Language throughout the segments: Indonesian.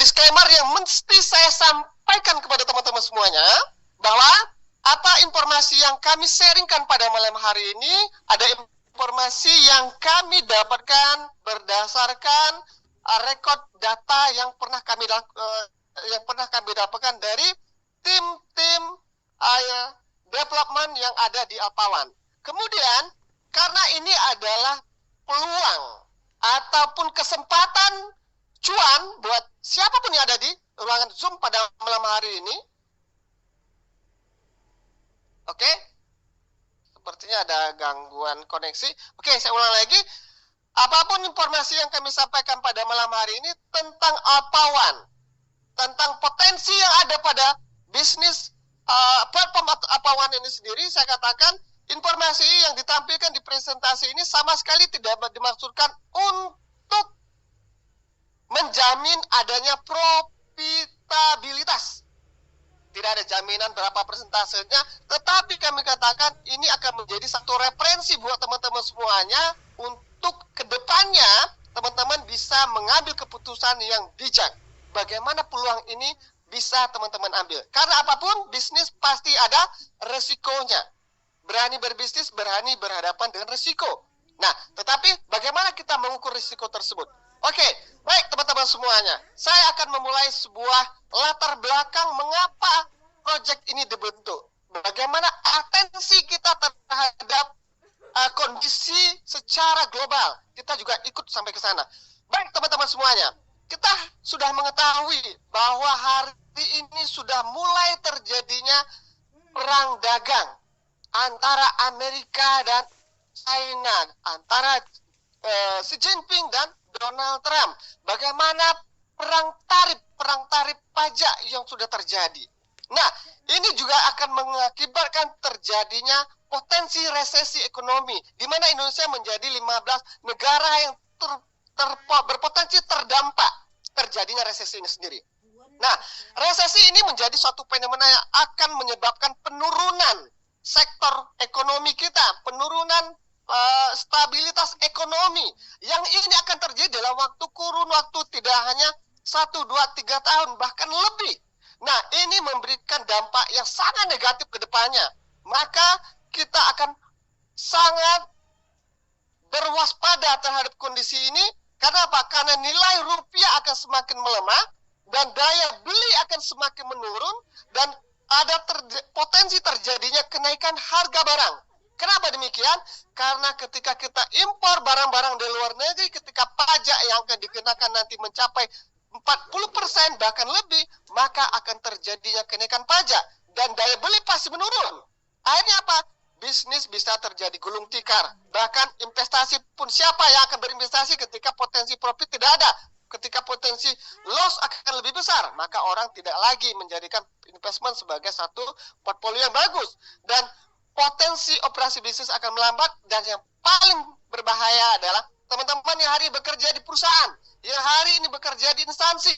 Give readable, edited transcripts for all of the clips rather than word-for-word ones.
disclaimer yang mesti saya sampaikan kepada teman-teman semuanya, bahwa apa informasi yang kami sharingkan pada malam hari ini ada informasi yang kami dapatkan berdasarkan rekod data yang pernah kami dapatkan dari tim-tim development yang ada di Alpawan. Kemudian karena ini adalah peluang ataupun kesempatan cuan buat siapapun yang ada di ruangan Zoom pada malam hari ini. Oke, sepertinya ada gangguan koneksi. Oke, saya ulang lagi. Apapun informasi yang kami sampaikan pada malam hari ini tentang Alpawan, tentang potensi yang ada pada bisnis platform Alpawan ini sendiri, saya katakan informasi yang ditampilkan di presentasi ini sama sekali tidak dimaksudkan untuk menjamin adanya profitabilitas. Tidak ada jaminan berapa persentasenya, tetapi kami katakan ini akan menjadi satu referensi buat teman-teman semuanya untuk kedepannya teman-teman bisa mengambil keputusan yang bijak. Bagaimana peluang ini bisa teman-teman ambil? Karena apapun bisnis pasti ada resikonya. Berani berbisnis, berani berhadapan dengan resiko. Nah, tetapi bagaimana kita mengukur risiko tersebut? Oke, baik teman-teman semuanya. Saya akan memulai sebuah latar belakang mengapa proyek ini dibentuk. Bagaimana atensi kita terhadap kondisi secara global. Kita juga ikut sampai ke sana. Baik teman-teman semuanya. Kita sudah mengetahui bahwa hari ini sudah mulai terjadinya perang dagang antara Amerika dan China, antara Xi Jinping dan Donald Trump. Bagaimana perang tarif pajak yang sudah terjadi. Nah, ini juga akan mengakibatkan terjadinya potensi resesi ekonomi, di mana Indonesia menjadi 15 negara yang berpotensi terdampak terjadinya resesi ini sendiri. Nah, resesi ini menjadi suatu fenomena yang akan menyebabkan penurunan sektor ekonomi kita, penurunan stabilitas ekonomi yang ini akan terjadi dalam kurun waktu tidak hanya 1, 2, 3 tahun, bahkan lebih. Nah, ini memberikan dampak yang sangat negatif ke depannya. Maka kita akan sangat berwaspada terhadap kondisi ini. Karena apa? Karena nilai rupiah akan semakin melemah dan daya beli akan semakin menurun dan ada potensi terjadinya kenaikan harga barang. Kenapa demikian? Karena ketika kita impor barang-barang dari luar negeri, ketika pajak yang akan dikenakan nanti mencapai 40% bahkan lebih, maka akan terjadinya kenaikan pajak dan daya beli pasti menurun. Akhirnya apa? Bisnis bisa terjadi gulung tikar. Bahkan investasi pun, siapa yang akan berinvestasi ketika potensi profit tidak ada? Ketika potensi loss akan lebih besar, maka orang tidak lagi menjadikan investment sebagai satu portfolio yang bagus. Dan potensi operasi bisnis akan melambat, dan yang paling berbahaya adalah teman-teman yang hari bekerja di perusahaan, yang hari ini bekerja di instansi.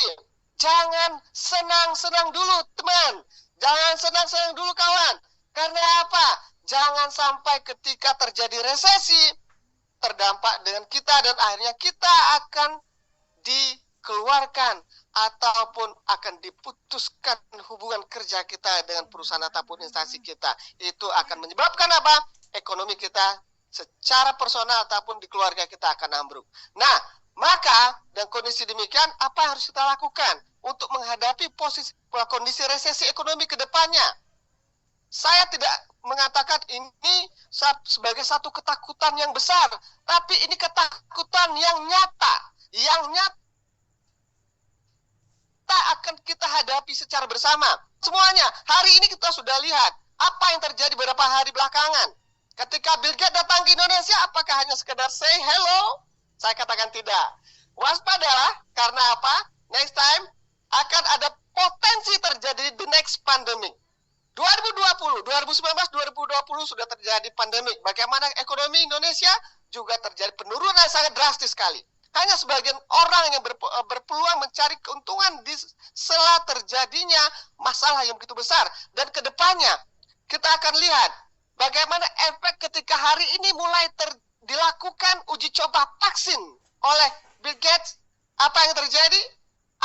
Jangan senang-senang dulu teman, jangan senang-senang dulu kawan. Karena apa? Jangan sampai ketika terjadi resesi terdampak dengan kita dan akhirnya kita akan dikeluarkan ataupun akan diputuskan hubungan kerja kita dengan perusahaan ataupun instansi kita. Itu akan menyebabkan apa? Ekonomi kita secara personal ataupun di keluarga kita akan ambruk. Nah, maka dan kondisi demikian, apa yang harus kita lakukan untuk menghadapi kondisi resesi ekonomi ke depannya? Saya tidak mengatakan ini sebagai satu ketakutan yang besar, tapi ini ketakutan yang nyata, akan kita hadapi secara bersama. Semuanya, hari ini kita sudah lihat apa yang terjadi beberapa hari belakangan. Ketika Bill Gates datang ke Indonesia, apakah hanya sekedar say hello? Saya katakan tidak. Waspadalah, karena apa? Next time akan ada potensi terjadi the next pandemic. 2020, 2019, 2020 sudah terjadi pandemik. Bagaimana ekonomi Indonesia juga terjadi penurunan yang sangat drastis sekali. Hanya sebagian orang yang berpeluang mencari keuntungan di sela terjadinya masalah yang begitu besar. Dan kedepannya kita akan lihat bagaimana efek ketika hari ini mulai dilakukan uji coba vaksin oleh Bill Gates. Apa yang terjadi?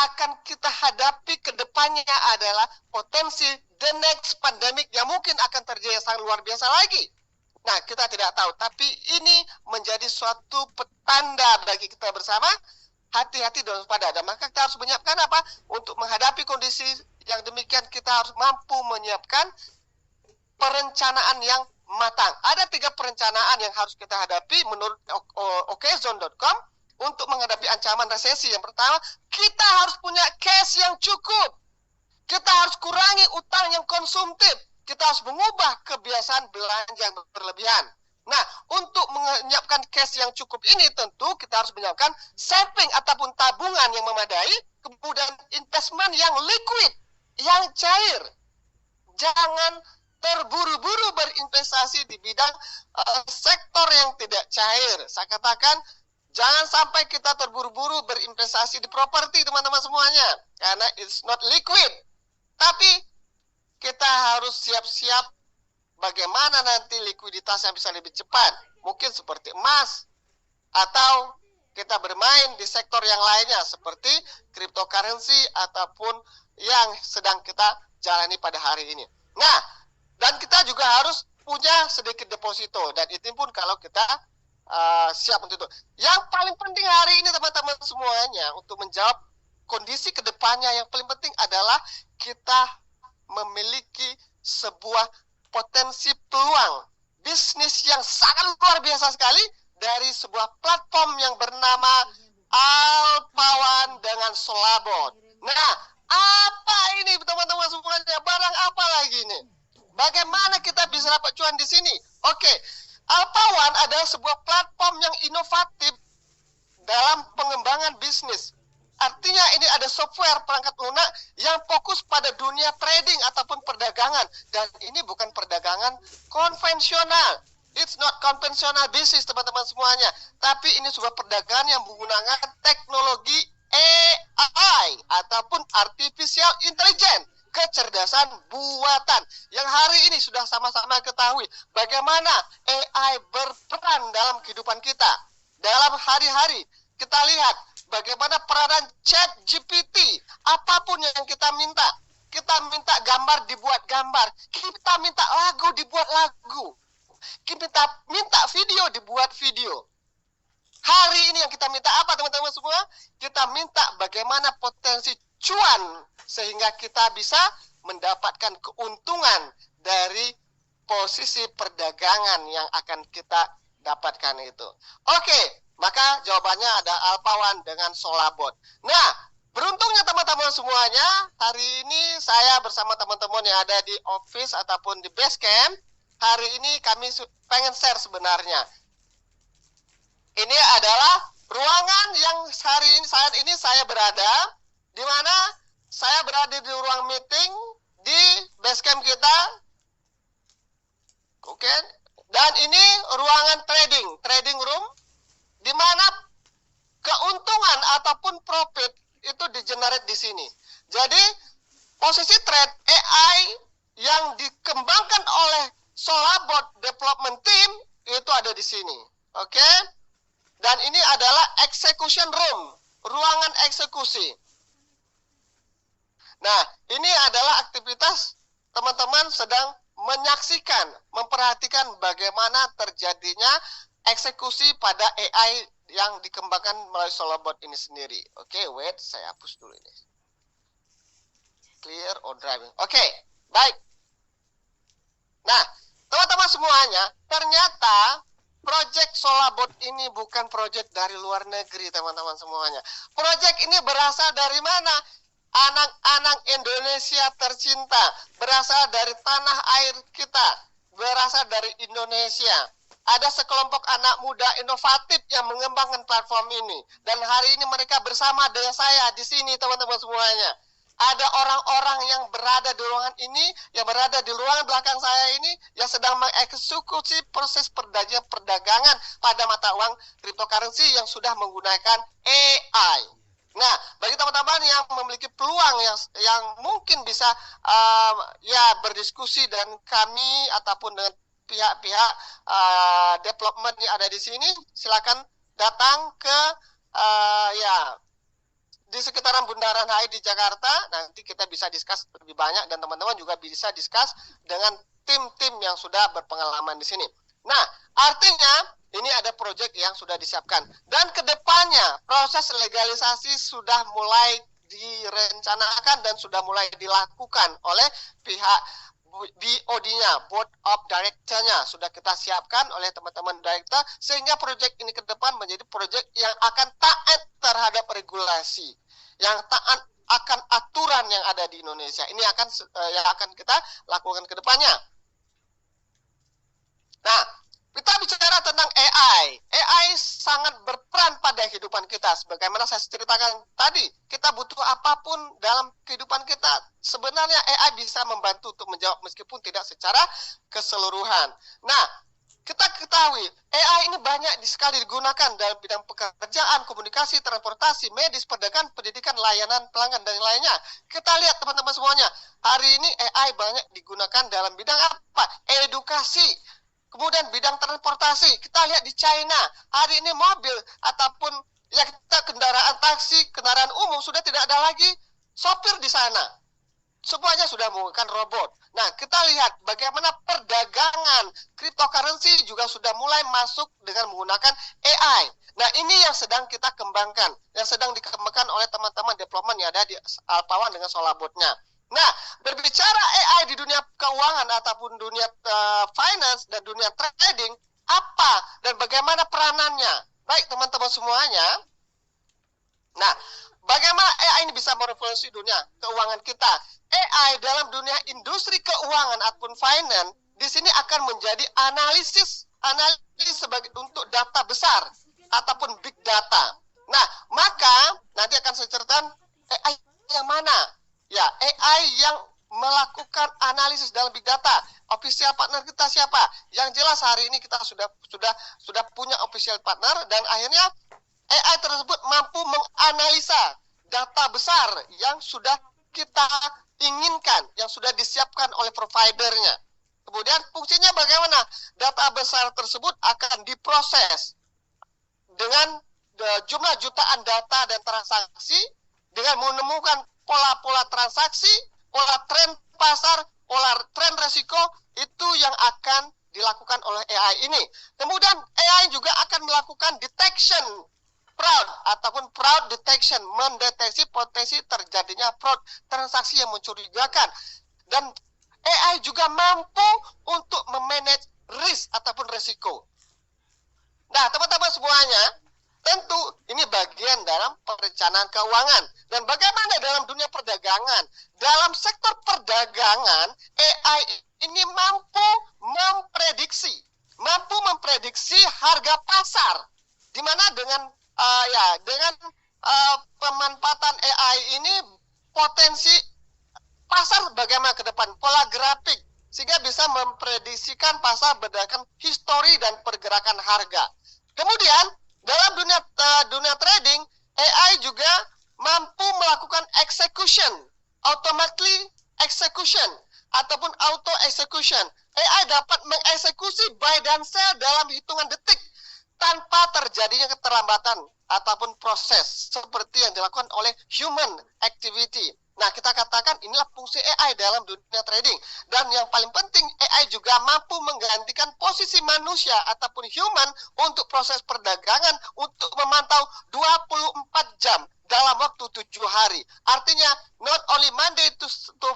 akan kita hadapi ke depannya adalah potensi the next pandemic yang mungkin akan terjadi yang sangat luar biasa lagi. Nah, kita tidak tahu, tapi ini menjadi suatu petanda bagi kita bersama, hati-hati dan waspada. Dan maka kita harus menyiapkan apa? Untuk menghadapi kondisi yang demikian, kita harus mampu menyiapkan perencanaan yang matang. Ada 3 perencanaan yang harus kita hadapi menurut okezone.com untuk menghadapi ancaman resesi. Yang pertama, kita harus punya cash yang cukup. Kita harus kurangi utang yang konsumtif. Kita harus mengubah kebiasaan belanja yang berlebihan. Nah, untuk menyiapkan cash yang cukup ini tentu kita harus menyiapkan saving ataupun tabungan yang memadai, kemudian investment yang liquid, yang cair. Jangan terburu-buru berinvestasi di bidang sektor yang tidak cair. Saya katakan, jangan sampai kita terburu-buru berinvestasi di properti, teman-teman semuanya, karena it's not liquid. Tapi kita harus siap-siap bagaimana nanti likuiditas yang bisa lebih cepat. Mungkin seperti emas, atau kita bermain di sektor yang lainnya seperti cryptocurrency ataupun yang sedang kita jalani pada hari ini. Nah, dan kita juga harus punya sedikit deposito, dan itu pun kalau kita siap untuk itu. Yang paling penting hari ini teman-teman semuanya untuk menjawab kondisi kedepannya, yang paling penting adalah kita memiliki sebuah potensi peluang bisnis yang sangat luar biasa sekali dari sebuah platform yang bernama Alpawan dengan Solabot. Nah, apa ini teman-teman semuanya? Barang apa lagi ini? Bagaimana kita bisa dapat cuan di sini? Oke, Alpawan adalah sebuah platform yang inovatif dalam pengembangan bisnis. Artinya ini ada software perangkat lunak yang fokus pada dunia trading ataupun perdagangan. Dan ini bukan perdagangan konvensional. It's not conventional business, teman-teman semuanya. Tapi ini sebuah perdagangan yang menggunakan teknologi AI ataupun Artificial Intelligence, kecerdasan buatan. Yang hari ini sudah sama-sama ketahui bagaimana AI berperan dalam kehidupan kita. Dalam hari-hari kita lihat bagaimana peranan ChatGPT, apapun yang kita minta minta gambar dibuat gambar, kita minta lagu dibuat lagu, kita minta video dibuat video. Hari ini yang kita minta apa teman-teman semua? Kita minta bagaimana potensi cuan sehingga kita bisa mendapatkan keuntungan dari posisi perdagangan yang akan kita dapatkan itu. Oke. Maka jawabannya ada Alpawan dengan Solabot. Nah, beruntungnya teman-teman semuanya, hari ini saya bersama teman-teman yang ada di office ataupun di base camp, hari ini kami pengen share sebenarnya. Ini adalah ruangan yang hari ini saat ini saya berada, di mana saya berada di ruang meeting di base camp kita. Oke. Dan ini ruangan trading room, di mana keuntungan ataupun profit itu di-generate di sini. Jadi, posisi trade AI yang dikembangkan oleh Solabot Development Team itu ada di sini. Oke? Dan ini adalah execution room, ruangan eksekusi. Nah, ini adalah aktivitas teman-teman sedang menyaksikan, memperhatikan bagaimana terjadinya eksekusi pada AI yang dikembangkan melalui Solabot ini sendiri. Oke, wait, saya hapus dulu ini. Clear or driving. Oke, baik. Nah, teman-teman semuanya, ternyata proyek Solabot ini bukan proyek dari luar negeri, teman-teman semuanya. Proyek ini berasal dari mana? Anak-anak Indonesia tercinta, berasal dari tanah air kita, berasal dari Indonesia. Ada sekelompok anak muda inovatif yang mengembangkan platform ini. Dan hari ini mereka bersama dengan saya di sini, teman-teman semuanya. Ada orang-orang yang berada di ruangan ini, yang berada di ruangan belakang saya ini, yang sedang mengeksekusi proses perdagangan pada mata uang cryptocurrency yang sudah menggunakan AI. Nah, bagi teman-teman yang memiliki peluang yang mungkin bisa berdiskusi dengan kami ataupun dengan pihak-pihak development yang ada di sini, silakan datang ke di sekitaran Bundaran HI di Jakarta. Nanti kita bisa discuss lebih banyak dan teman-teman juga bisa discuss dengan tim-tim yang sudah berpengalaman di sini. Nah, artinya ini ada proyek yang sudah disiapkan dan kedepannya proses legalisasi sudah mulai direncanakan dan sudah mulai dilakukan oleh pihak BOD-nya, Board of Director-nya sudah kita siapkan oleh teman-teman director sehingga proyek ini ke depan menjadi proyek yang akan taat terhadap regulasi, yang taat akan aturan yang ada di Indonesia. Ini akan yang akan kita lakukan ke depannya. Nah, kita bicara tentang AI. AI sangat berperan pada kehidupan kita. Sebagaimana saya ceritakan tadi, kita butuh apapun dalam kehidupan kita. Sebenarnya AI bisa membantu untuk menjawab meskipun tidak secara keseluruhan. Nah, kita ketahui AI ini banyak sekali digunakan dalam bidang pekerjaan, komunikasi, transportasi, medis, perdagangan, pendidikan, layanan pelanggan, dan lainnya. Kita lihat teman-teman semuanya, hari ini AI banyak digunakan dalam bidang apa? Edukasi. Kemudian bidang transportasi, kita lihat di China, hari ini mobil ataupun ya kita kendaraan taksi, kendaraan umum sudah tidak ada lagi sopir di sana. Semuanya sudah menggunakan robot. Nah, kita lihat bagaimana perdagangan cryptocurrency juga sudah mulai masuk dengan menggunakan AI. Nah, ini yang sedang kita kembangkan, yang sedang dikembangkan oleh teman-teman development yang ada di Alpawan dengan Solabotnya. Nah, berbicara AI di dunia keuangan ataupun dunia finance dan dunia trading, apa dan bagaimana peranannya? Baik teman-teman semuanya. Nah, bagaimana AI ini bisa merevolusi dunia keuangan kita? AI dalam dunia industri keuangan ataupun finance di sini akan menjadi analisis sebagai untuk data besar ataupun big data. Nah, maka nanti akan saya ceritakan AI yang mana? Ya, AI yang melakukan analisis dalam big data. Official partner kita siapa? Yang jelas hari ini kita sudah punya official partner dan akhirnya AI tersebut mampu menganalisa data besar yang sudah kita inginkan, yang sudah disiapkan oleh providernya. Kemudian fungsinya bagaimana? Data besar tersebut akan diproses dengan jumlah jutaan data dan transaksi dengan menemukan pola-pola transaksi, pola tren pasar, pola tren resiko, itu yang akan dilakukan oleh AI ini. Kemudian AI juga akan melakukan detection fraud ataupun fraud detection, mendeteksi potensi terjadinya fraud, transaksi yang mencurigakan. Dan AI juga mampu untuk memanage risk ataupun resiko. Nah, teman-teman semuanya, tentu ini bagian dalam perencanaan keuangan. Dan bagaimana dalam dunia perdagangan? Dalam sektor perdagangan, AI ini mampu memprediksi harga pasar. Di mana dengan pemanfaatan AI ini potensi pasar bagaimana ke depan, pola grafik, sehingga bisa memprediksikan pasar berdasarkan histori dan pergerakan harga. Kemudian dalam dunia trading, AI juga mampu melakukan execution, automatically execution, ataupun auto execution. AI dapat mengeksekusi buy dan sell dalam hitungan detik tanpa terjadinya keterlambatan ataupun proses seperti yang dilakukan oleh human activity. Nah, kita katakan inilah fungsi AI dalam dunia trading. Dan yang paling penting, AI juga mampu menggantikan posisi manusia ataupun human untuk proses perdagangan untuk memantau 24 jam dalam waktu 7 hari. Artinya, not only Monday to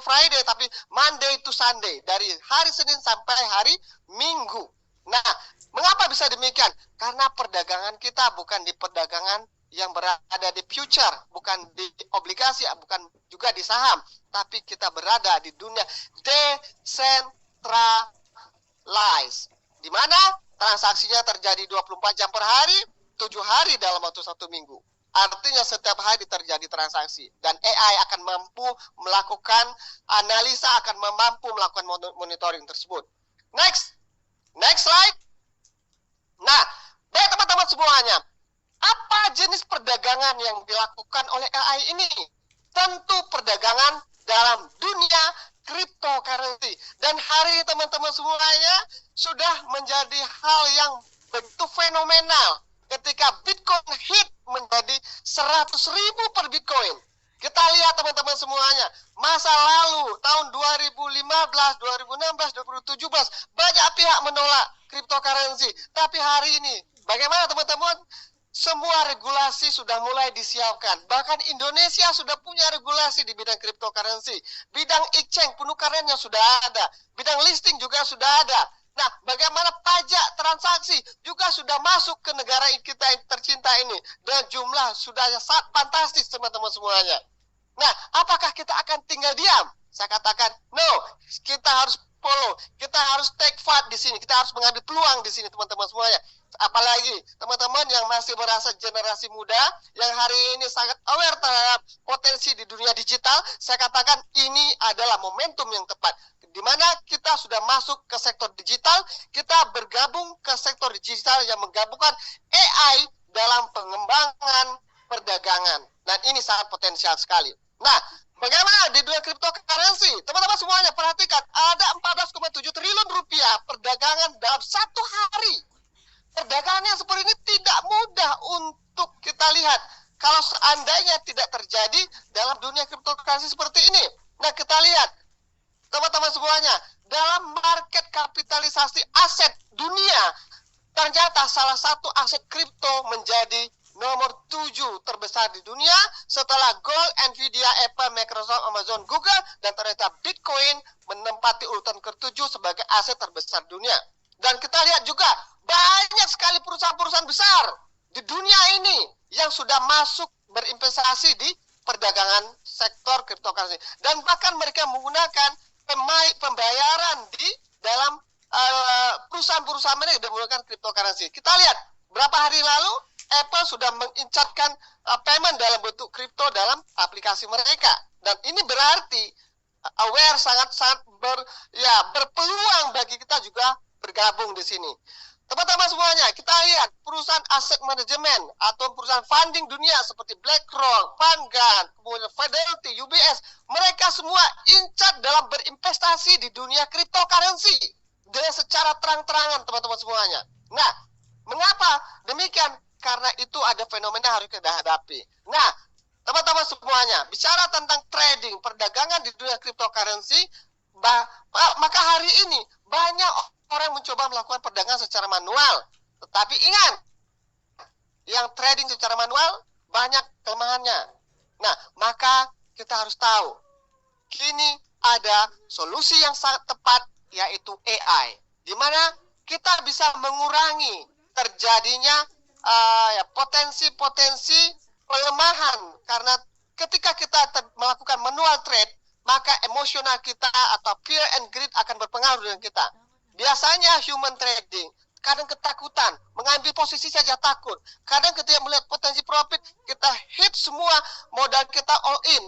Friday, tapi Monday to Sunday. Dari hari Senin sampai hari Minggu. Nah, mengapa bisa demikian? Karena perdagangan kita bukan di perdagangan yang berada di future, bukan di obligasi, bukan juga di saham, tapi kita berada di dunia decentralized, di mana transaksinya terjadi 24 jam per hari, 7 hari dalam waktu 1 minggu. Artinya setiap hari terjadi transaksi, dan AI akan mampu melakukan analisa, akan mampu melakukan monitoring tersebut. Next slide. Nah, baik teman-teman semuanya, apa jenis perdagangan yang dilakukan oleh AI ini? Tentu perdagangan dalam dunia cryptocurrency. Dan hari ini teman-teman semuanya sudah menjadi hal yang begitu fenomenal. ketika Bitcoin hit menjadi 100.000 per Bitcoin. Kita lihat teman-teman semuanya, masa lalu tahun 2015, 2016, 2017 banyak pihak menolak cryptocurrency. Tapi hari ini bagaimana teman-teman? Semua regulasi sudah mulai disiapkan. Bahkan Indonesia sudah punya regulasi di bidang cryptocurrency. Bidang exchange penukarannya sudah ada. Bidang listing juga sudah ada. Nah, bagaimana pajak transaksi juga sudah masuk ke negara kita yang tercinta ini. Dan jumlah sudah sangat fantastis teman-teman semuanya. Nah, apakah kita akan tinggal diam? Saya katakan, no. Kita harus follow. Kita harus take part di sini. Kita harus mengambil peluang di sini teman-teman semuanya. Apalagi teman-teman yang masih merasa generasi muda, yang hari ini sangat aware terhadap potensi di dunia digital, saya katakan ini adalah momentum yang tepat. Di mana kita sudah masuk ke sektor digital, kita bergabung ke sektor digital yang menggabungkan AI dalam pengembangan perdagangan. Dan ini sangat potensial sekali. Nah, bagaimana di dunia cryptocurrency? Teman-teman semuanya perhatikan, ada 14,7 triliun rupiah perdagangan dalam satu hari. Perdagangan yang seperti ini tidak mudah untuk kita lihat kalau seandainya tidak terjadi dalam dunia cryptocurrency seperti ini. Nah, kita lihat teman-teman semuanya, dalam market kapitalisasi aset dunia, ternyata salah satu aset kripto menjadi nomor 7 terbesar di dunia setelah Gold, Nvidia, Apple, Microsoft, Amazon, Google, dan ternyata Bitcoin menempati urutan ke-7 sebagai aset terbesar dunia. Dan kita lihat juga banyak sekali perusahaan-perusahaan besar di dunia ini yang sudah masuk berinvestasi di perdagangan sektor cryptocurrency. Dan bahkan mereka menggunakan pembayaran di dalam perusahaan-perusahaan mereka yang menggunakan cryptocurrency. Kita lihat berapa hari lalu Apple sudah mengincatkan payment dalam bentuk kripto dalam aplikasi mereka. Dan ini berarti aware sangat-sangat berpeluang bagi kita juga bergabung di sini. Teman-teman semuanya, kita lihat perusahaan aset manajemen atau perusahaan funding dunia seperti BlackRock, Vanguard, kemudian Fidelity, UBS, mereka semua incat dalam berinvestasi di dunia cryptocurrency dengan secara terang-terangan teman-teman semuanya. Nah, mengapa demikian? Karena itu ada fenomena harus kita hadapi. Nah, teman-teman semuanya, bicara tentang trading, perdagangan di dunia cryptocurrency, maka hari ini banyak orang mencoba melakukan perdagangan secara manual. Tetapi ingat, yang trading secara manual banyak kelemahannya. Nah, maka kita harus tahu, kini ada solusi yang sangat tepat, yaitu AI. Di mana kita bisa mengurangi terjadinya potensi-potensi pelemahan. Karena ketika kita melakukan manual trade, maka emosional kita atau fear and greed akan berpengaruh dengan kita. Biasanya human trading, kadang ketakutan, mengambil posisi saja takut. Kadang ketika melihat potensi profit, kita hit semua modal kita all in.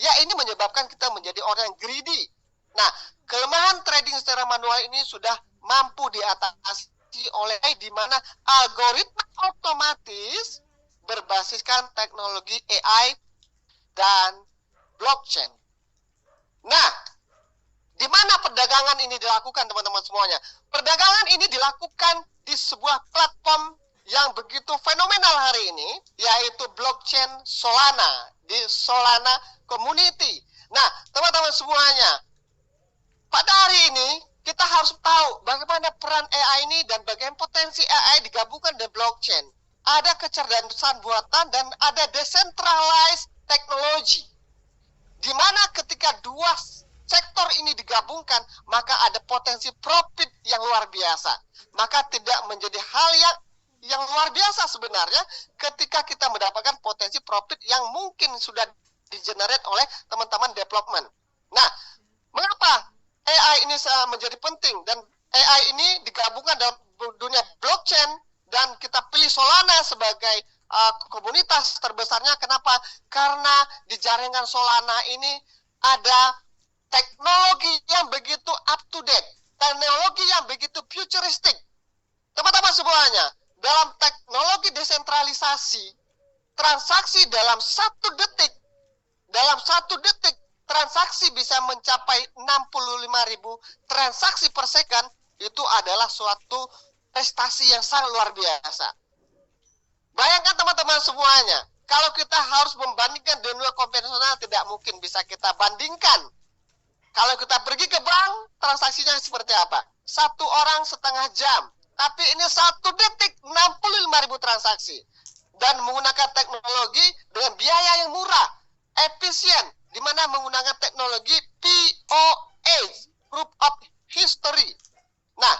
Ya, ini menyebabkan kita menjadi orang yang greedy. Nah, kelemahan trading secara manual ini sudah mampu diatasi oleh di mana algoritma otomatis berbasiskan teknologi AI dan blockchain. Nah, di mana perdagangan ini dilakukan teman-teman semuanya? Perdagangan ini dilakukan di sebuah platform yang begitu fenomenal hari ini, yaitu blockchain Solana, di Solana Community. Nah, teman-teman semuanya, pada hari ini kita harus tahu bagaimana peran AI ini dan bagaimana potensi AI digabungkan dengan blockchain. Ada kecerdasan buatan dan ada decentralized technology. Di mana ketika dua sektor ini digabungkan, maka ada potensi profit yang luar biasa. Maka tidak menjadi hal yang luar biasa sebenarnya ketika kita mendapatkan potensi profit yang mungkin sudah di-generate oleh teman-teman development. Nah, mengapa AI ini menjadi penting? Dan AI ini digabungkan dalam dunia blockchain dan kita pilih Solana sebagai komunitas terbesarnya. Kenapa? Karena di jaringan Solana ini ada teknologi yang begitu up to date, teknologi yang begitu futuristik. Teman-teman semuanya, dalam teknologi desentralisasi, transaksi dalam satu detik transaksi bisa mencapai 65.000 transaksi per second. Itu adalah suatu prestasi yang sangat luar biasa. Bayangkan teman-teman semuanya, kalau kita harus membandingkan dunia konvensional, tidak mungkin bisa kita bandingkan. Kalau kita pergi ke bank, transaksinya seperti apa? 1 orang setengah jam. Tapi ini 1 detik, 65.000 transaksi. Dan menggunakan teknologi dengan biaya yang murah, efisien, di mana menggunakan teknologi POH, Proof of History. Nah,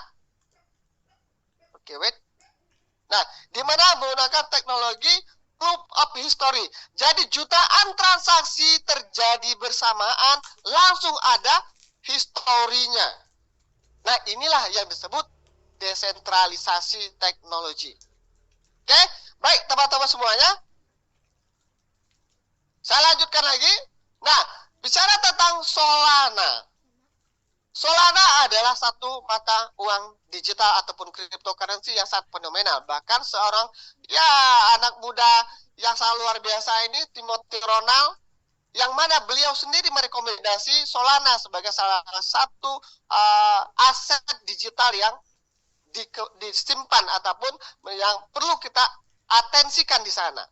wait. Nah, di mana menggunakan teknologi Proof of History. Jadi jutaan transaksi terjadi bersamaan, langsung ada historinya. Nah, inilah yang disebut desentralisasi teknologi. Oke, baik teman-teman semuanya. Saya lanjutkan lagi. Nah, bicara tentang Solana. Solana adalah satu mata uang digital ataupun cryptocurrency yang sangat fenomenal. Bahkan seorang anak muda yang sangat luar biasa ini, Timothy Ronald, yang mana beliau sendiri merekomendasi Solana sebagai salah satu aset digital yang disimpan ataupun yang perlu kita atensikan di sana.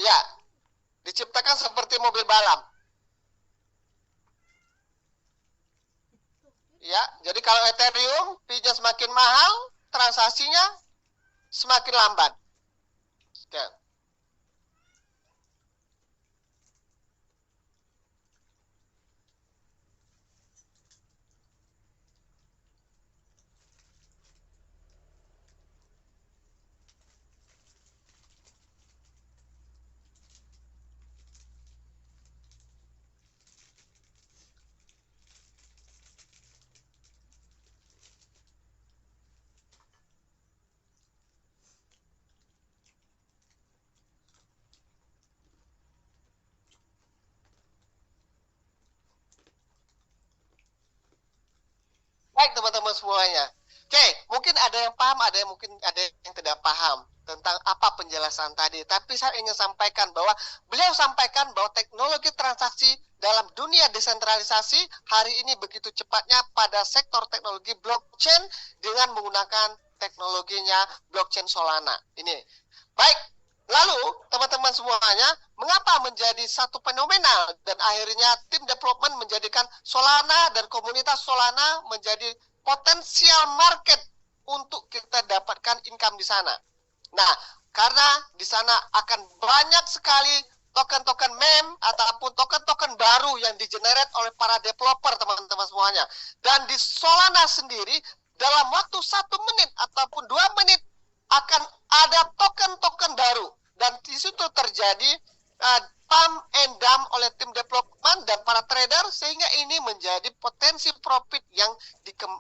Ya, diciptakan seperti mobil balap. Ya, jadi kalau Ethereum fee-nya semakin mahal, transaksinya semakin lambat. Ya. Baik teman-teman semuanya. Oke, mungkin ada yang paham, mungkin ada yang tidak paham tentang apa penjelasan tadi. Tapi saya ingin sampaikan bahwa beliau sampaikan bahwa teknologi transaksi dalam dunia desentralisasi hari ini begitu cepatnya pada sektor teknologi blockchain dengan menggunakan teknologinya blockchain Solana. Ini. Baik, lalu teman-teman semuanya, mengapa menjadi satu fenomenal dan akhirnya tim development menjadikan Solana dan komunitas Solana menjadi potensial market untuk kita dapatkan income di sana. Nah, karena di sana akan banyak sekali token-token meme ataupun token-token baru yang digenerate oleh para developer teman-teman semuanya. Dan di Solana sendiri dalam waktu 1 menit ataupun 2 menit akan ada token-token baru. Dan di situ terjadi pump and dump oleh tim development dan para trader, sehingga ini menjadi potensi profit yang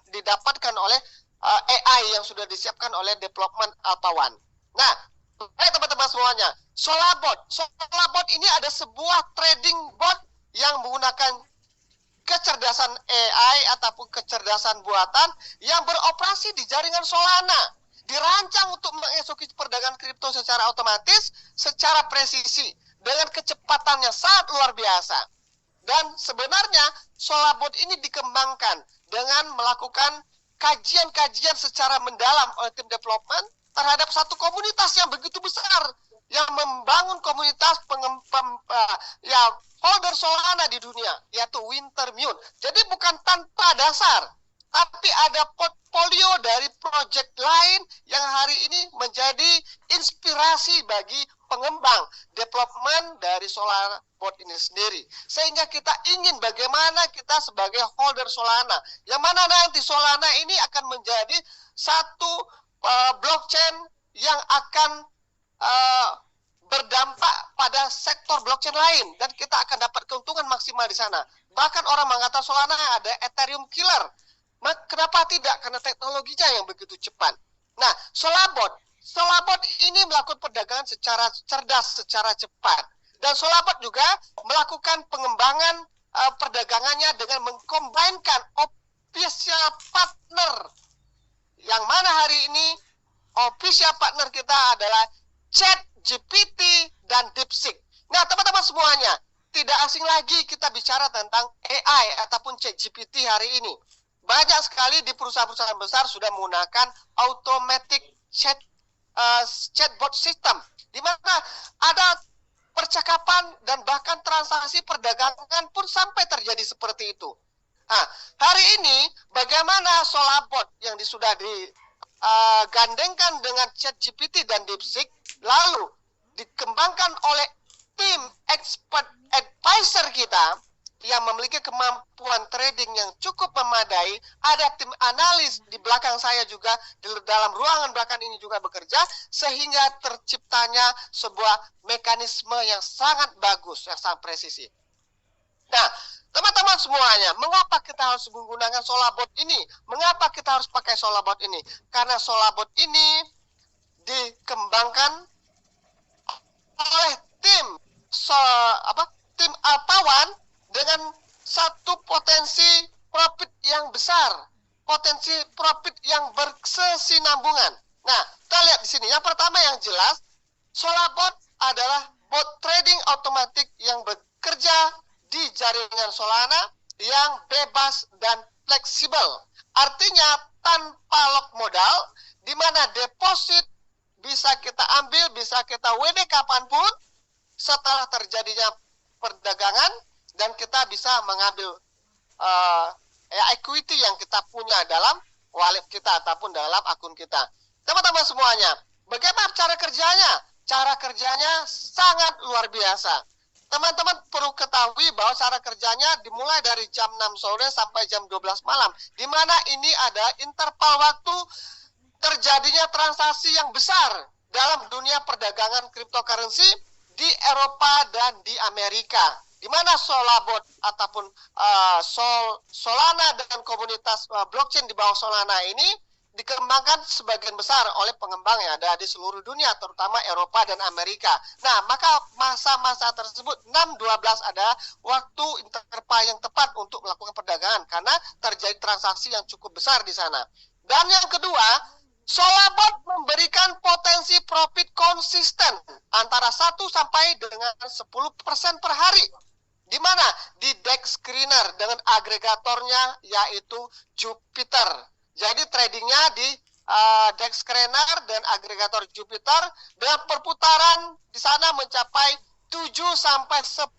didapatkan oleh AI yang sudah disiapkan oleh development Alpha One. Nah, teman-teman semuanya, Solabot ini ada sebuah trading bot yang menggunakan kecerdasan AI ataupun kecerdasan buatan yang beroperasi di jaringan Solana. Dirancang untuk mengeksekusi perdagangan kripto secara otomatis, secara presisi, dengan kecepatan yang sangat luar biasa. Dan sebenarnya Solabot ini dikembangkan dengan melakukan kajian-kajian secara mendalam oleh tim development terhadap satu komunitas yang begitu besar, yang membangun komunitas holder Solana di dunia, yaitu Wintermute. Jadi bukan tanpa dasar, tapi ada portfolio dari project lain yang hari ini menjadi inspirasi bagi pengembang development dari Solabot ini sendiri. Sehingga kita ingin bagaimana kita sebagai holder Solana, yang mana nanti Solana ini akan menjadi satu blockchain yang akan berdampak pada sektor blockchain lain, dan kita akan dapat keuntungan maksimal di sana. Bahkan orang mengatakan Solana ada Ethereum killer. Kenapa tidak? Karena teknologinya yang begitu cepat. Nah, Solabot ini melakukan perdagangan secara cerdas, secara cepat. Dan Solabot juga melakukan pengembangan perdagangannya dengan mengkombinkan official partner. Yang mana hari ini official partner kita adalah ChatGPT dan DeepSeek. Nah, teman-teman semuanya, tidak asing lagi kita bicara tentang AI ataupun ChatGPT hari ini. Banyak sekali di perusahaan-perusahaan besar sudah menggunakan automatic chatbot system, di mana ada percakapan dan bahkan transaksi perdagangan pun sampai terjadi seperti itu. Nah, hari ini bagaimana Solabot yang sudah digandengkan dengan ChatGPT dan DeepSeek lalu dikembangkan oleh tim expert advisor kita yang memiliki kemampuan trading yang cukup memadai, ada tim analis di belakang saya juga, di dalam ruangan belakang ini juga bekerja, sehingga terciptanya sebuah mekanisme yang sangat bagus, yang sangat presisi. Nah, teman-teman semuanya, mengapa kita harus menggunakan Solabot ini? Mengapa kita harus pakai Solabot ini? Karena Solabot ini dikembangkan oleh tim Alpawan dengan satu potensi profit yang besar, potensi profit yang berkesinambungan. Nah, kita lihat di sini. Yang pertama yang jelas, Solabot adalah bot trading otomatis yang bekerja di jaringan Solana yang bebas dan fleksibel. Artinya tanpa lock modal, di mana deposit bisa kita ambil, bisa kita WD kapanpun setelah terjadinya perdagangan, dan kita bisa mengambil equity yang kita punya dalam wallet kita ataupun dalam akun kita. Teman-teman semuanya, bagaimana cara kerjanya? Cara kerjanya sangat luar biasa. Teman-teman perlu ketahui bahwa cara kerjanya dimulai dari jam 6 sore sampai jam 12 malam, di mana ini ada interval waktu terjadinya transaksi yang besar dalam dunia perdagangan cryptocurrency di Eropa dan di Amerika, di mana Solabot ataupun Solana dengan komunitas blockchain di bawah Solana ini dikembangkan sebagian besar oleh pengembang yang ada di seluruh dunia, terutama Eropa dan Amerika. Nah, maka masa-masa tersebut 6-12 ada waktu interval yang tepat untuk melakukan perdagangan karena terjadi transaksi yang cukup besar di sana. Dan yang kedua, Solabot memberikan potensi profit konsisten antara 1 sampai dengan 10% per hari. Di mana? Di DEX screener dengan agregatornya yaitu Jupiter. Jadi tradingnya di DEX screener dan agregator Jupiter dengan perputaran di sana mencapai 7 sampai 10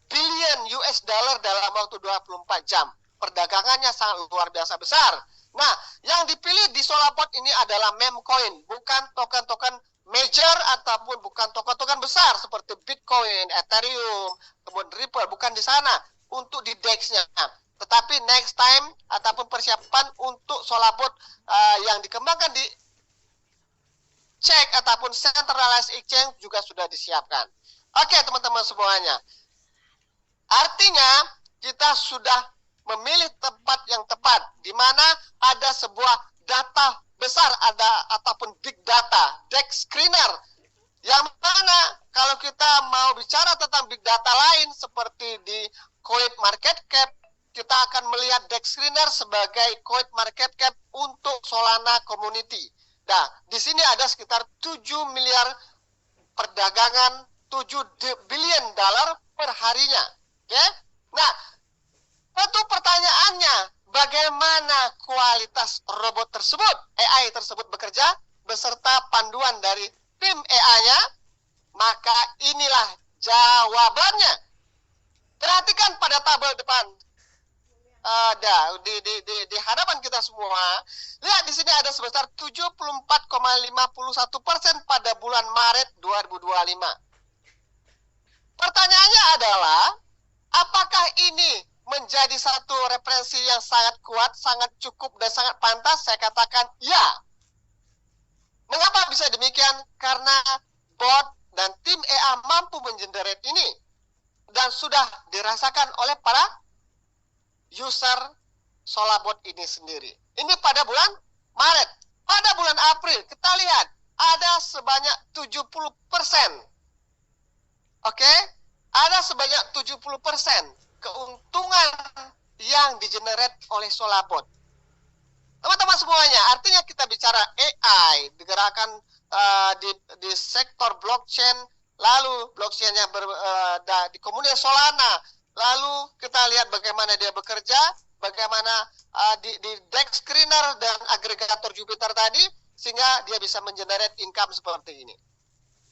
billion US dollar dalam waktu 24 jam. Perdagangannya sangat luar biasa besar. Nah, yang dipilih di Solabot ini adalah meme coin, bukan token-token major ataupun bukan token-token besar seperti Bitcoin, Ethereum, kemudian Ripple, bukan di sana untuk di DEX-nya. Tetapi next time ataupun persiapan untuk Solabot yang dikembangkan di check ataupun centralized exchange juga sudah disiapkan. Oke, teman-teman semuanya. Artinya kita sudah memilih tempat yang tepat, di mana ada sebuah data besar, ada ataupun big data, DEX screener, yang mana kalau kita mau bicara tentang big data lain seperti di Coin Market Cap, kita akan melihat DEX screener sebagai coin market cap untuk Solana community. Nah, di sini ada sekitar 7 miliar perdagangan, 7 billion dollar per harinya. Oke? Nah, tentu pertanyaannya, bagaimana kualitas robot tersebut, AI tersebut bekerja beserta panduan dari tim AI-nya? Maka inilah jawabannya. Perhatikan pada tabel depan. Di hadapan kita semua, lihat di sini ada sebesar 74,51% pada bulan Maret 2025. Pertanyaannya adalah, apakah ini menjadi satu referensi yang sangat kuat, sangat cukup, dan sangat pantas? Saya katakan ya. Mengapa bisa demikian? Karena bot dan tim AI mampu mengenerate ini dan sudah dirasakan oleh para user Solabot ini sendiri. Ini pada bulan Maret. Pada bulan April kita lihat ada sebanyak 70%. Oke? Ada sebanyak 70% keuntungan yang digenerate oleh Solabot. Teman-teman semuanya, artinya kita bicara AI digerakkan di sektor blockchain lalu blockchain-nya di komunitas Solana, lalu kita lihat bagaimana dia bekerja, bagaimana di DEX screener dan agregator Jupiter tadi, sehingga dia bisa mengenerate income seperti ini.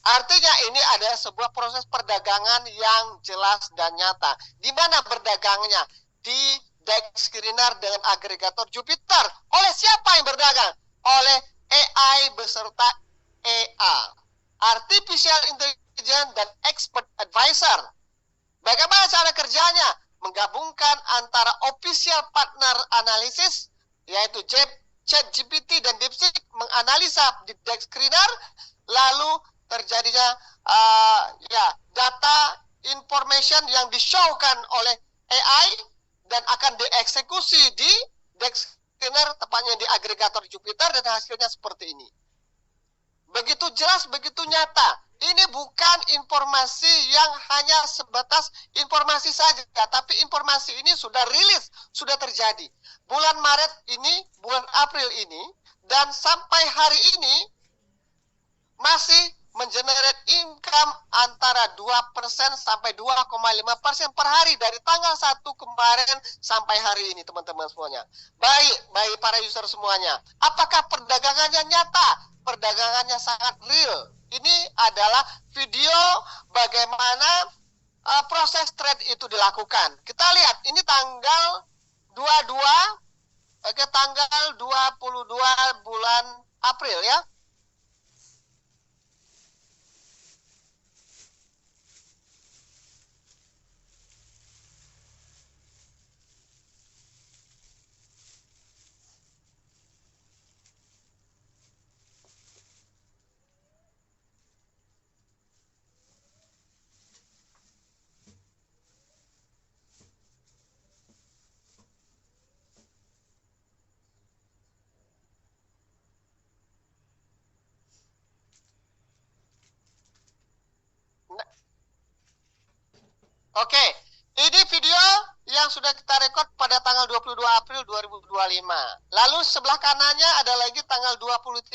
Artinya ini ada sebuah proses perdagangan yang jelas dan nyata. Di mana berdagangnya? Di DEX screener dengan agregator Jupiter. Oleh siapa yang berdagang? Oleh AI beserta EA, Artificial Intelligence dan Expert Advisor. Bagaimana cara kerjanya? Menggabungkan antara official partner analysis, yaitu ChatGPT dan DeepSeek, menganalisa di DEX screener, lalu terjadinya data information yang di-show-kan oleh AI dan akan dieksekusi di DEX screener, tepatnya di agregator Jupiter, dan hasilnya seperti ini. Begitu jelas, begitu nyata. Ini bukan informasi yang hanya sebatas informasi saja, tapi informasi ini sudah rilis, sudah terjadi. Bulan Maret ini, bulan April ini, dan sampai hari ini masih mengenerate income antara 2% sampai 2,5% per hari dari tanggal 1 kemarin sampai hari ini, teman-teman semuanya. Baik para user semuanya. Apakah perdagangannya nyata? Perdagangannya sangat real. Ini adalah video bagaimana proses trade itu dilakukan. Kita lihat, ini tanggal 22, tanggal 22 bulan April ya. Oke, ini video yang sudah kita rekod pada tanggal 22 April 2025. Lalu sebelah kanannya ada lagi tanggal 23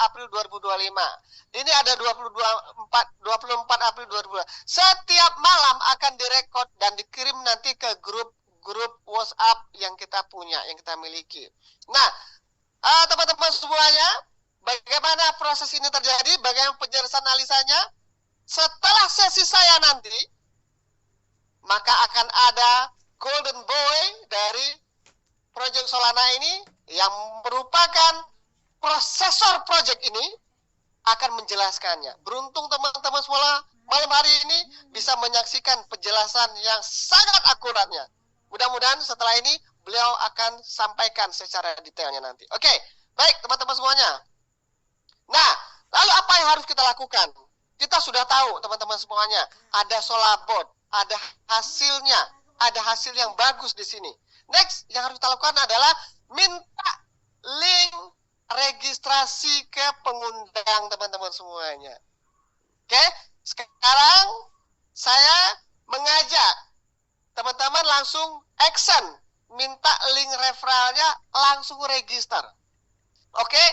April 2025. Ini ada 24 April 2025. Setiap malam akan direkod dan dikirim nanti ke grup WhatsApp yang kita punya, yang kita miliki. Nah, teman-teman semuanya, bagaimana proses ini terjadi, bagaimana penjelasan analisanya? Setelah sesi saya nanti, maka akan ada golden boy dari project Solana ini yang merupakan prosesor project ini akan menjelaskannya. Beruntung teman-teman semua malam hari ini bisa menyaksikan penjelasan yang sangat akuratnya. Mudah-mudahan setelah ini beliau akan sampaikan secara detailnya nanti. Oke, baik teman-teman semuanya. Nah, lalu apa yang harus kita lakukan? Kita sudah tahu teman-teman semuanya, ada Solabot, ada hasilnya, ada hasil yang bagus di sini. Next, yang harus kita lakukan adalah minta link registrasi ke pengundang teman-teman semuanya. Oke, sekarang saya mengajak teman-teman langsung action, minta link referralnya, langsung register. Oke,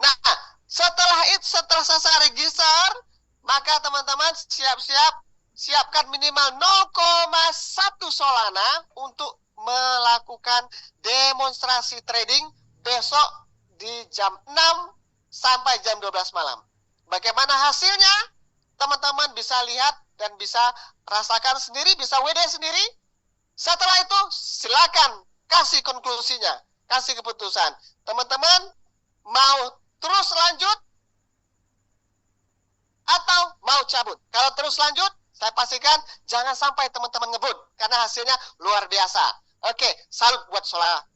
nah setelah selesai register, maka teman-teman siapkan minimal 0,1 Solana untuk melakukan demonstrasi trading besok di jam 6 sampai jam 12 malam. Bagaimana hasilnya? Teman-teman bisa lihat dan bisa rasakan sendiri, bisa WD sendiri. Setelah itu silakan kasih konklusinya, kasih keputusan. Teman-teman mau terus lanjut atau mau cabut? Kalau terus lanjut, saya pastikan jangan sampai teman-teman ngebut karena hasilnya luar biasa. Oke, salut buat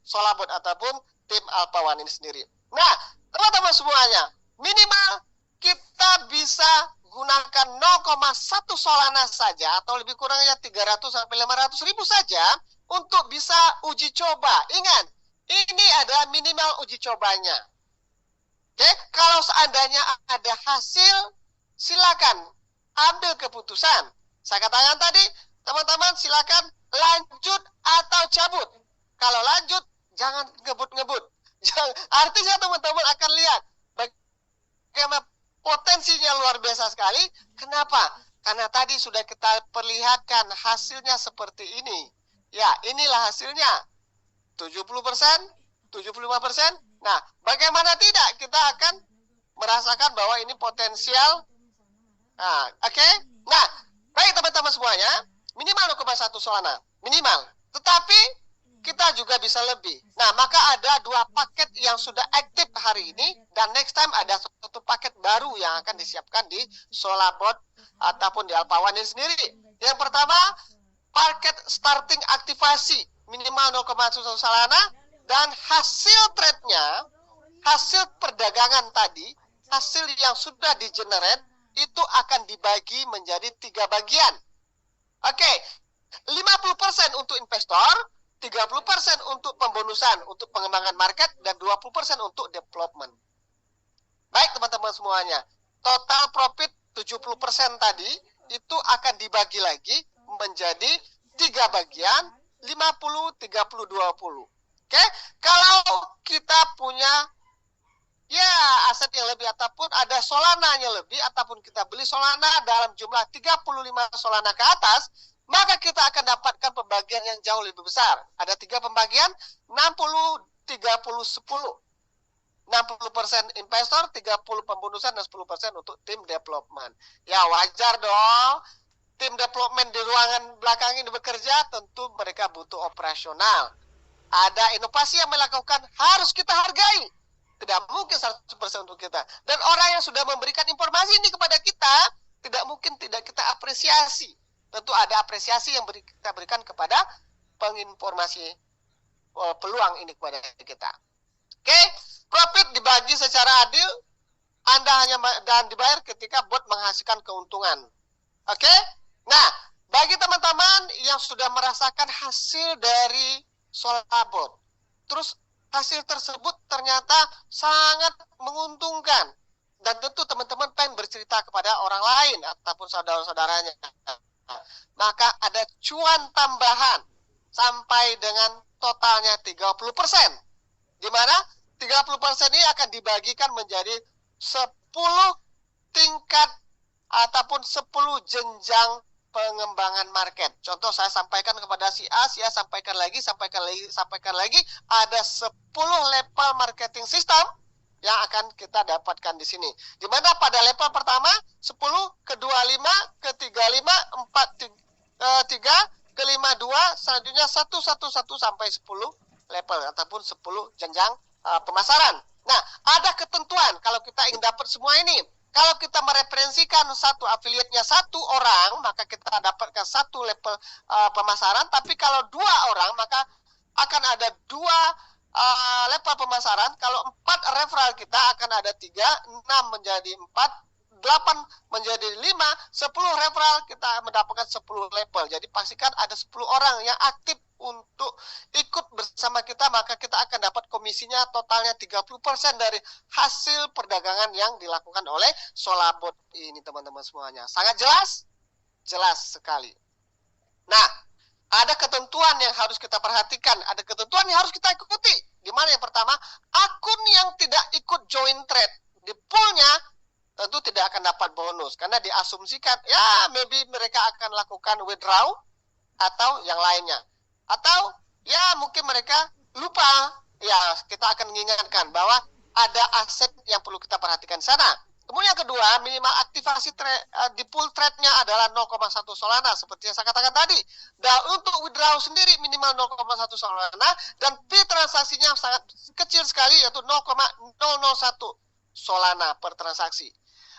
Solabot ataupun tim Alpha One ini sendiri. Nah, teman-teman semuanya, minimal kita bisa gunakan 0,1 Solana saja atau lebih kurangnya 300 sampai 500 ribu saja untuk bisa uji coba. Ingat, ini ada minimal uji cobanya. Oke, kalau seandainya ada hasil, silakan ambil keputusan. Saya katakan tadi, teman-teman silakan lanjut atau cabut. Kalau lanjut, jangan ngebut-ngebut. Artinya teman-teman akan lihat bagaimana potensinya luar biasa sekali. Kenapa? Karena tadi sudah kita perlihatkan hasilnya seperti ini. Ya, inilah hasilnya. 70%, 75%. Nah, bagaimana tidak kita akan merasakan bahwa ini potensial. Nah, oke. Nah, baik teman-teman semuanya, minimal 0,1 Solana. Minimal. Tetapi kita juga bisa lebih. Nah, maka ada 2 paket yang sudah aktif hari ini, dan next time ada 1 paket baru yang akan disiapkan di Solabot ataupun di Alpha One ini sendiri. Yang pertama, paket starting aktivasi minimal 0,1 Solana, dan hasil trade-nya, hasil perdagangan tadi, hasil yang sudah di-generate itu akan dibagi menjadi 3 bagian. Oke, 50% untuk investor, 30% untuk pembonusan, untuk pengembangan market, dan 20% untuk development. Baik teman-teman semuanya, total profit 70% tadi itu akan dibagi lagi menjadi 3 bagian, 50, 30, 20. Oke, kalau kita punya ya aset yang lebih ataupun ada Solananya lebih, ataupun kita beli Solana dalam jumlah 35 Solana ke atas, maka kita akan dapatkan pembagian yang jauh lebih besar. Ada 3 pembagian, 60, 30, 10. 60% investor, 30 pembonusan, dan 10% untuk tim development. Ya wajar dong, tim development di ruangan belakang ini bekerja, tentu mereka butuh operasional. Ada inovasi yang melakukan, harus kita hargai. Tidak mungkin 100% untuk kita. Dan orang yang sudah memberikan informasi ini kepada kita, tidak mungkin tidak kita apresiasi. Tentu ada apresiasi yang kita berikan kepada penginformasi peluang ini kepada kita. Oke, profit dibagi secara adil, Anda hanya dan dibayar ketika bot menghasilkan keuntungan. Oke, nah bagi teman-teman yang sudah merasakan hasil dari Solabot, terus hasil tersebut ternyata sangat menguntungkan, dan tentu teman-teman pengen bercerita kepada orang lain ataupun saudara-saudaranya, maka ada cuan tambahan sampai dengan totalnya 30%, di mana 30% ini akan dibagikan menjadi 10 tingkat ataupun 10 jenjang pengembangan market. Contoh saya sampaikan kepada si A sampaikan lagi, ada 10 level marketing system yang akan kita dapatkan di sini. Di mana pada level pertama 10, kedua 5, ketiga 5, 4 3, kelima 2, selanjutnya 1 sampai 10 level ataupun 10 jenjang pemasaran. Nah, ada ketentuan kalau kita ingin dapat semua ini. Kalau kita mereferensikan satu afiliatnya 1 orang, maka kita dapatkan 1 level pemasaran. Tapi kalau 2 orang, maka akan ada 2 level pemasaran. Kalau 4 referral kita akan ada 3, 6 menjadi 4, 8 menjadi 5, 10 referral kita mendapatkan 10 level. Jadi pastikan ada 10 orang yang aktif untuk ikut bersama kita, maka kita akan dapat komisinya totalnya 30% dari hasil perdagangan yang dilakukan oleh Solabot ini, teman-teman semuanya. Sangat jelas? Jelas sekali. Nah, ada ketentuan yang harus kita perhatikan, ada ketentuan yang harus kita ikuti. Di mana yang pertama, akun yang tidak ikut join trade di poolnya tentu tidak akan dapat bonus, karena diasumsikan ya maybe mereka akan lakukan withdraw atau yang lainnya, atau ya mungkin mereka lupa. Ya, kita akan mengingatkan bahwa ada aset yang perlu kita perhatikan sana. Kemudian yang kedua, minimal aktivasi di pool trade-nya adalah 0,1 Solana seperti yang saya katakan tadi. Dan untuk withdraw sendiri minimal 0,1 Solana, dan fee transaksinya sangat kecil sekali, yaitu 0,001 Solana per transaksi.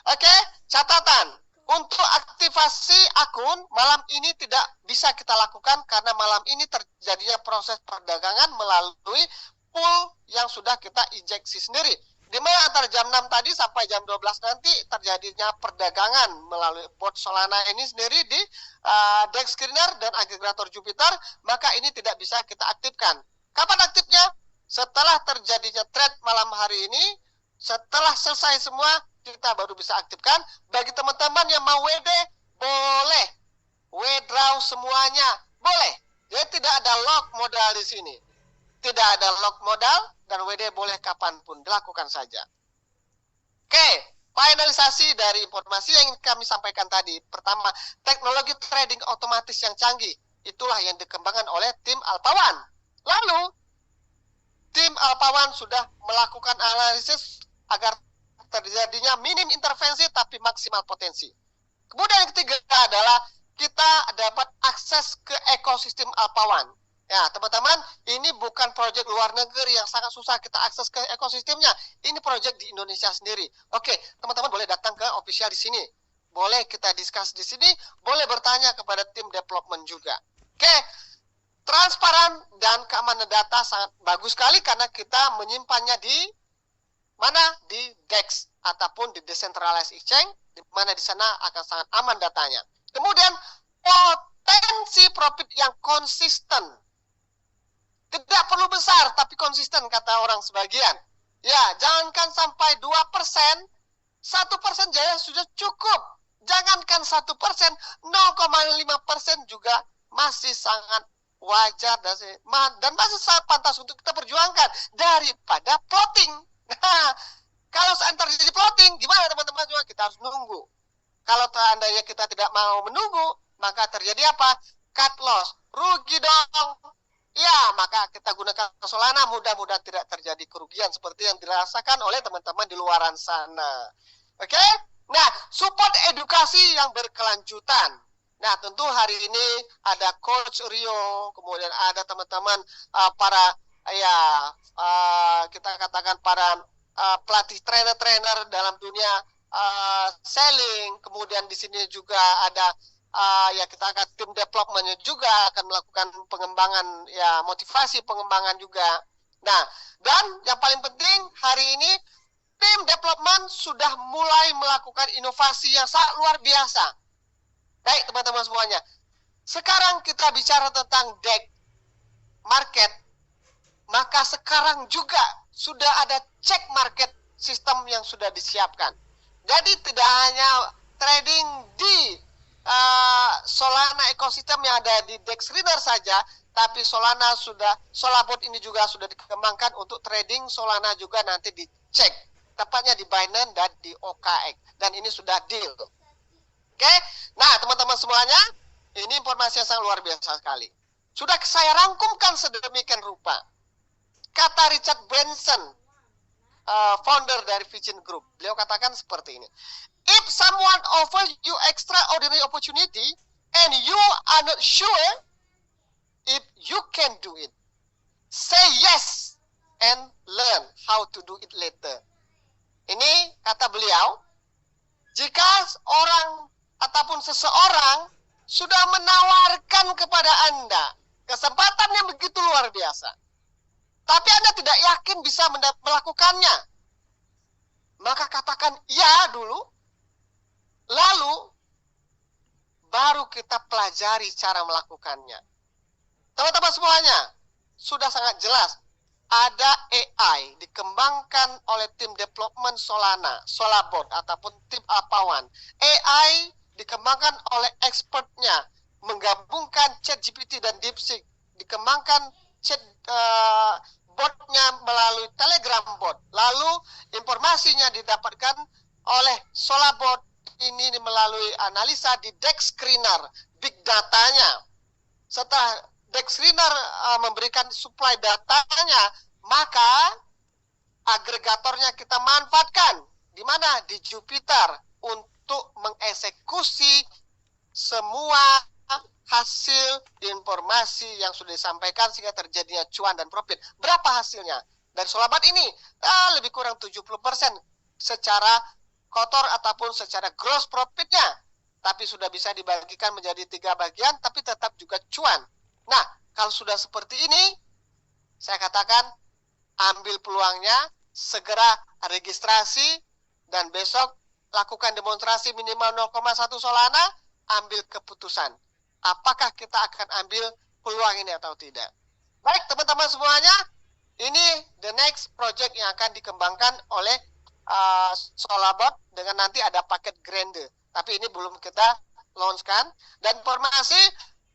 Oke, catatan. Untuk aktivasi akun, malam ini tidak bisa kita lakukan karena malam ini terjadinya proses perdagangan melalui pool yang sudah kita injeksi sendiri. Di mana antara jam 6 tadi sampai jam 12 nanti terjadinya perdagangan melalui bot Solana ini sendiri di DEX Screener dan agregator Jupiter, maka ini tidak bisa kita aktifkan. Kapan aktifnya? Setelah terjadinya trade malam hari ini, setelah selesai semua, kita baru bisa aktifkan. Bagi teman-teman yang mau WD, boleh. Withdraw semuanya, boleh. Jadi tidak ada lock modal di sini. Tidak ada lock modal, dan WD boleh kapanpun, dilakukan saja. Oke, finalisasi dari informasi yang kami sampaikan tadi. Pertama, teknologi trading otomatis yang canggih. Itulah yang dikembangkan oleh tim Alpawan. Lalu, tim Alpawan sudah melakukan analisis agar terjadinya minim intervensi tapi maksimal potensi. Kemudian yang ketiga adalah kita dapat akses ke ekosistem Alpawan. Ya, teman-teman, ini bukan proyek luar negeri yang sangat susah kita akses ke ekosistemnya. Ini proyek di Indonesia sendiri. Oke, teman-teman boleh datang ke official di sini. Boleh kita discuss di sini, boleh bertanya kepada tim development juga. Oke, transparan dan keamanan data sangat bagus sekali karena kita menyimpannya di mana? Di DEX ataupun di Decentralized Exchange, di mana di sana akan sangat aman datanya. Kemudian, potensi profit yang konsisten. Tidak perlu besar, tapi konsisten, kata orang sebagian. Ya, jangankan sampai 2%, 1% jaya sudah cukup. Jangankan 1%, 0,5% juga masih sangat wajar dan masih sangat pantas untuk kita perjuangkan daripada plotting. Nah, kalau seandainya terjadi plotting, gimana teman-teman? Kita harus nunggu. Kalau seandainya kita tidak mau menunggu, maka terjadi apa? Cut loss. Rugi dong. Ya, maka kita gunakan Solana, mudah-mudahan tidak terjadi kerugian seperti yang dirasakan oleh teman-teman di luaran sana. Oke? Nah, support edukasi yang berkelanjutan. Nah, tentu hari ini ada Coach Rio, kemudian ada teman-teman kita katakan para pelatih trainer-trainer dalam dunia selling. Kemudian di sini juga ada kita akan tim development juga akan melakukan pengembangan, ya, motivasi pengembangan juga. Nah, dan yang paling penting hari ini tim development sudah mulai melakukan inovasi yang sangat luar biasa. Baik teman-teman semuanya, sekarang kita bicara tentang DEX market, maka sekarang juga sudah ada check market sistem yang sudah disiapkan. Jadi tidak hanya trading di Solana ekosistem yang ada di DEX Reader saja, tapi Solabot ini juga sudah dikembangkan untuk trading Solana juga nanti dicek, tepatnya di Binance dan di OKX, dan ini sudah deal. Oke, nah teman-teman semuanya, ini informasi yang sangat luar biasa sekali. Sudah saya rangkumkan sedemikian rupa. Kata Richard Branson, founder dari Vision Group, beliau katakan seperti ini. If someone offers you extraordinary opportunity and you are not sure if you can do it, say yes and learn how to do it later. Ini kata beliau, jika orang ataupun seseorang sudah menawarkan kepada Anda kesempatan yang begitu luar biasa, tapi Anda tidak yakin bisa melakukannya, maka katakan ya dulu, lalu baru kita pelajari cara melakukannya. Teman-teman semuanya, sudah sangat jelas. Ada AI dikembangkan oleh tim development Solana, Solabot, ataupun tim Alpawan. AI dikembangkan oleh expertnya, menggabungkan ChatGPT dan DeepSeek. Dikembangkan botnya melalui Telegram bot. Lalu informasinya didapatkan oleh Solabot ini melalui analisa di DEX Screener, big datanya. Setelah DEX Screener memberikan supply datanya, maka agregatornya kita manfaatkan. Di mana? Di Jupiter, untuk mengeksekusi semua hasil informasi yang sudah disampaikan sehingga terjadinya cuan dan profit. Berapa hasilnya? Dari Solabot ini lebih kurang 70% secara kotor ataupun secara gross profitnya. Tapi sudah bisa dibagikan menjadi 3 bagian, tapi tetap juga cuan. Nah, kalau sudah seperti ini, saya katakan ambil peluangnya, segera registrasi, dan besok lakukan demonstrasi minimal 0,1 Solana, ambil keputusan. Apakah kita akan ambil peluang ini atau tidak? Baik, teman-teman semuanya, ini the next project yang akan dikembangkan oleh Solabot dengan nanti ada paket Grande. Tapi ini belum kita launchkan. Dan informasi,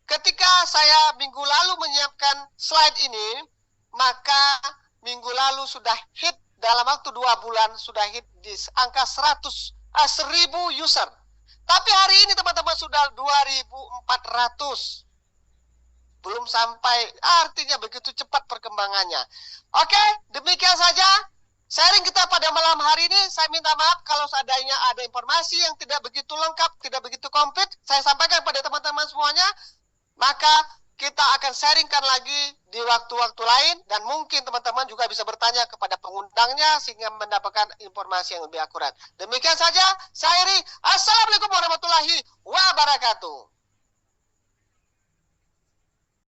ketika saya minggu lalu menyiapkan slide ini, maka minggu lalu sudah hit dalam waktu 2 bulan sudah hit di angka 1000 user. Tapi hari ini teman-teman sudah 2400. Belum sampai, artinya begitu cepat perkembangannya. Oke, demikian saja sharing kita pada malam hari ini. Saya minta maaf kalau seandainya ada informasi yang tidak begitu lengkap, tidak begitu komplit, saya sampaikan pada teman-teman semuanya. Maka kita akan sharingkan lagi di waktu-waktu lain, dan mungkin teman-teman juga bisa bertanya kepada pengundangnya sehingga mendapatkan informasi yang lebih akurat. Demikian saja, saya Iri. Assalamualaikum warahmatullahi wabarakatuh.